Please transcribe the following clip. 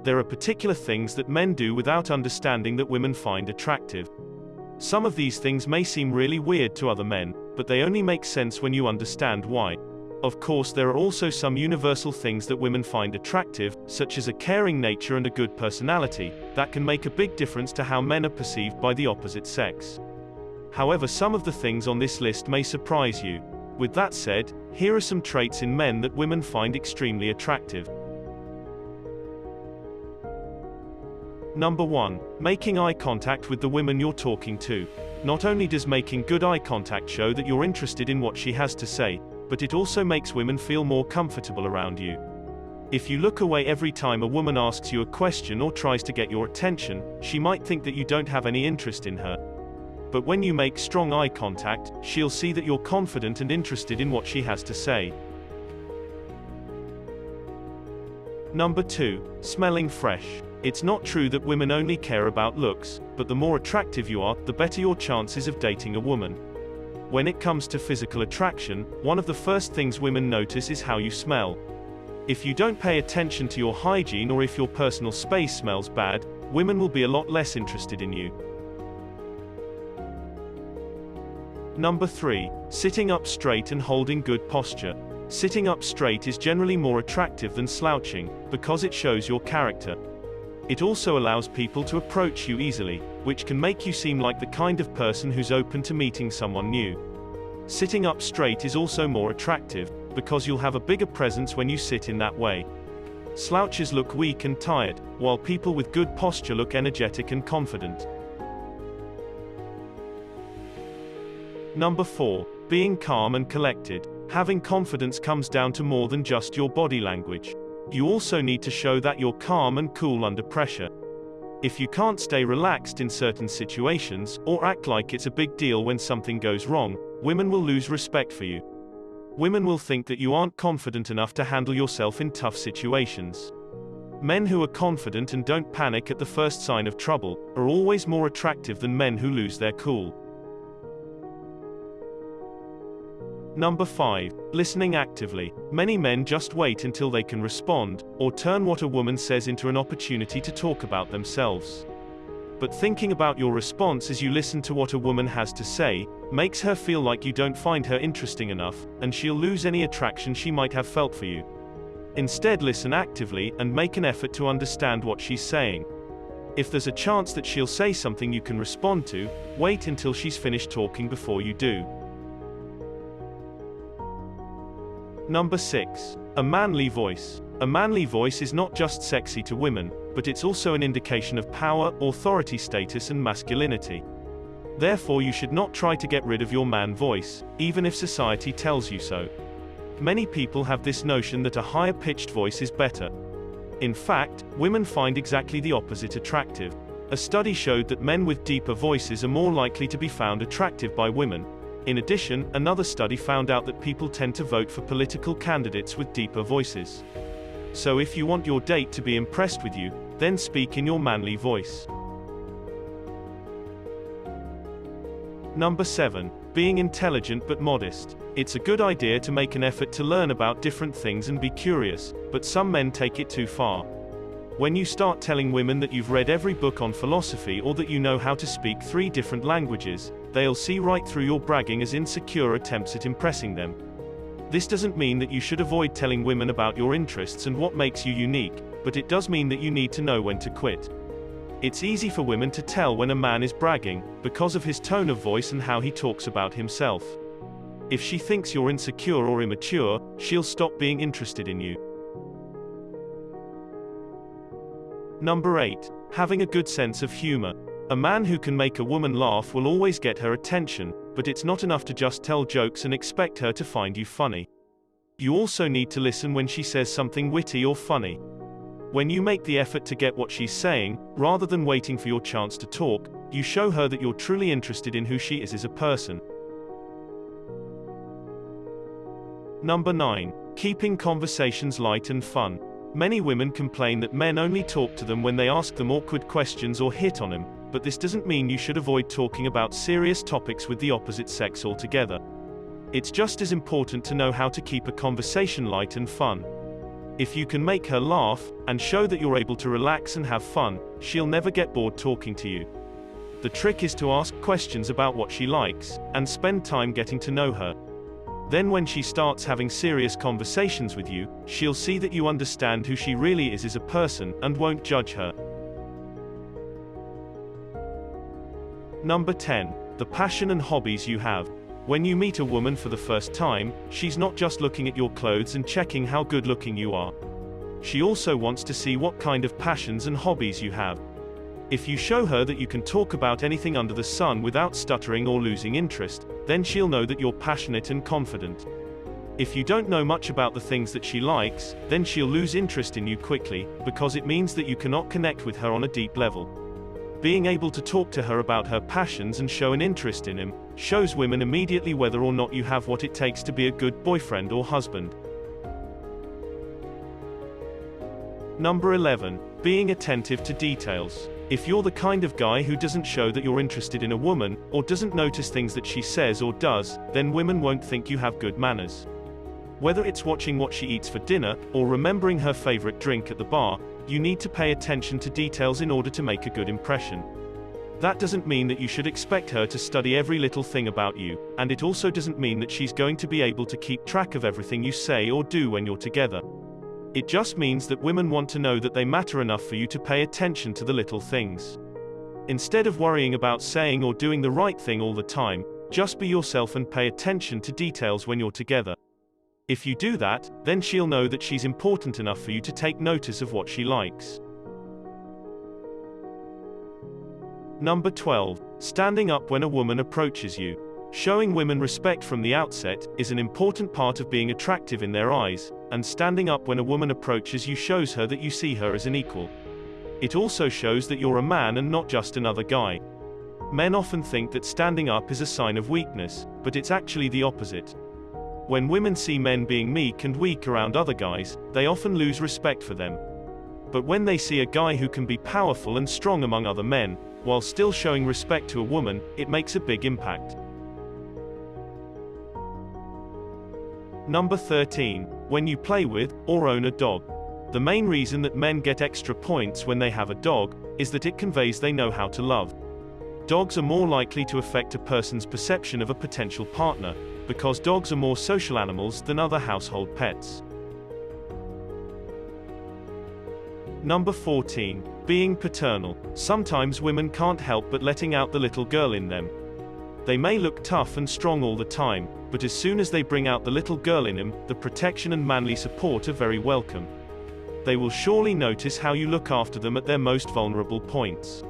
there are particular things that men do without understanding that women find attractive. Some of these things may seem really weird to other men, but they only make sense when you understand why. Of course, there are also some universal things that women find attractive, such as a caring nature and a good personality, that can make a big difference to how men are perceived by the opposite sex. However, some of the things on this list may surprise you. With that said, here are some traits in men that women find extremely attractive. Number 1. Making eye contact with the women you're talking to. Not only does making good eye contact show that you're interested in what she has to say, but it also makes women feel more comfortable around you. If you look away every time a woman asks you a question or tries to get your attention, she might think that you don't have any interest in her. But when you make strong eye contact, she'll see that you're confident and interested in what she has to say. Number 2. Smelling fresh. It's not true that women only care about looks, but the more attractive you are, the better your chances of dating a woman. When it comes to physical attraction, one of the first things women notice is how you smell. If you don't pay attention to your hygiene or if your personal space smells bad, women will be a lot less interested in you. Number 3. Sitting up straight and holding good posture. Sitting up straight is generally more attractive than slouching, because it shows your character. It also allows people to approach you easily, which can make you seem like the kind of person who's open to meeting someone new. Sitting up straight is also more attractive, because you'll have a bigger presence when you sit in that way. Slouches look weak and tired, while people with good posture look energetic and confident. Number 4. Being calm and collected. Having confidence comes down to more than just your body language. You also need to show that you're calm and cool under pressure. If you can't stay relaxed in certain situations, or act like it's a big deal when something goes wrong, women will lose respect for you. Women will think that you aren't confident enough to handle yourself in tough situations. Men who are confident and don't panic at the first sign of trouble are always more attractive than men who lose their cool. Number 5. Listening actively. Many men just wait until they can respond, or turn what a woman says into an opportunity to talk about themselves. But thinking about your response as you listen to what a woman has to say, makes her feel like you don't find her interesting enough, and she'll lose any attraction she might have felt for you. Instead, listen actively, and make an effort to understand what she's saying. If there's a chance that she'll say something you can respond to, wait until she's finished talking before you do. Number 6. A manly voice. A manly voice is not just sexy to women, but it's also an indication of power, authority status and masculinity. Therefore, you should not try to get rid of your man voice, even if society tells you so. Many people have this notion that a higher pitched voice is better. In fact, women find exactly the opposite attractive. A study showed that men with deeper voices are more likely to be found attractive by women. In addition, another study found out that people tend to vote for political candidates with deeper voices. So if you want your date to be impressed with you, then speak in your manly voice. Number 7. Being intelligent but modest. It's a good idea to make an effort to learn about different things and be curious, but some men take it too far. When you start telling women that you've read every book on philosophy or that you know how to speak 3 different languages, they'll see right through your bragging as insecure attempts at impressing them. This doesn't mean that you should avoid telling women about your interests and what makes you unique, but it does mean that you need to know when to quit. It's easy for women to tell when a man is bragging, because of his tone of voice and how he talks about himself. If she thinks you're insecure or immature, she'll stop being interested in you. Number 8. Having a good sense of humor. A man who can make a woman laugh will always get her attention, but it's not enough to just tell jokes and expect her to find you funny. You also need to listen when she says something witty or funny. When you make the effort to get what she's saying, rather than waiting for your chance to talk, you show her that you're truly interested in who she is as a person. Number 9. Keeping conversations light and fun. Many women complain that men only talk to them when they ask them awkward questions or hit on them, but this doesn't mean you should avoid talking about serious topics with the opposite sex altogether. It's just as important to know how to keep a conversation light and fun. If you can make her laugh, and show that you're able to relax and have fun, she'll never get bored talking to you. The trick is to ask questions about what she likes, and spend time getting to know her. Then when she starts having serious conversations with you, she'll see that you understand who she really is as a person, and won't judge her. Number 10. The passion and hobbies you have. When you meet a woman for the first time, she's not just looking at your clothes and checking how good looking you are. She also wants to see what kind of passions and hobbies you have. If you show her that you can talk about anything under the sun without stuttering or losing interest, then she'll know that you're passionate and confident. If you don't know much about the things that she likes, then she'll lose interest in you quickly, because it means that you cannot connect with her on a deep level. Being able to talk to her about her passions and show an interest in him, shows women immediately whether or not you have what it takes to be a good boyfriend or husband. Number 11. Being attentive to details. If you're the kind of guy who doesn't show that you're interested in a woman, or doesn't notice things that she says or does, then women won't think you have good manners. Whether it's watching what she eats for dinner, or remembering her favorite drink at the bar, you need to pay attention to details in order to make a good impression. That doesn't mean that you should expect her to study every little thing about you, and it also doesn't mean that she's going to be able to keep track of everything you say or do when you're together. It just means that women want to know that they matter enough for you to pay attention to the little things. Instead of worrying about saying or doing the right thing all the time, just be yourself and pay attention to details when you're together. If you do that, then she'll know that she's important enough for you to take notice of what she likes. Number 12. Standing up when a woman approaches you. Showing women respect from the outset is an important part of being attractive in their eyes, and standing up when a woman approaches you shows her that you see her as an equal. It also shows that you're a man and not just another guy. Men often think that standing up is a sign of weakness, but it's actually the opposite. When women see men being meek and weak around other guys, they often lose respect for them. But when they see a guy who can be powerful and strong among other men, while still showing respect to a woman, it makes a big impact. Number 13. When you play with, or own a dog. The main reason that men get extra points when they have a dog, is that it conveys they know how to love. Dogs are more likely to affect a person's perception of a potential partner, because dogs are more social animals than other household pets. Number 14. Being paternal. Sometimes women can't help but letting out the little girl in them. They may look tough and strong all the time, but as soon as they bring out the little girl in them, the protection and manly support are very welcome. They will surely notice how you look after them at their most vulnerable points.